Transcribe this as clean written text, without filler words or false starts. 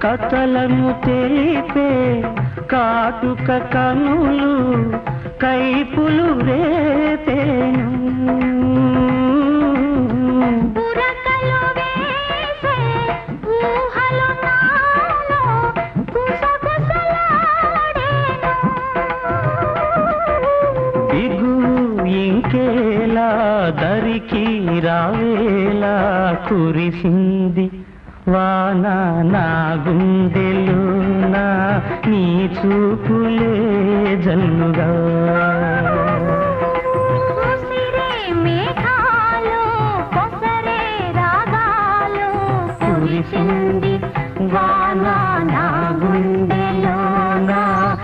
కథలను తెలిపే కాటుక కనులు కైపులు రేపేను ఇంకేలా దరికి రావేలా కురిసింది వాన నా గుండెలోనా నీ చూపులే జల్లుగా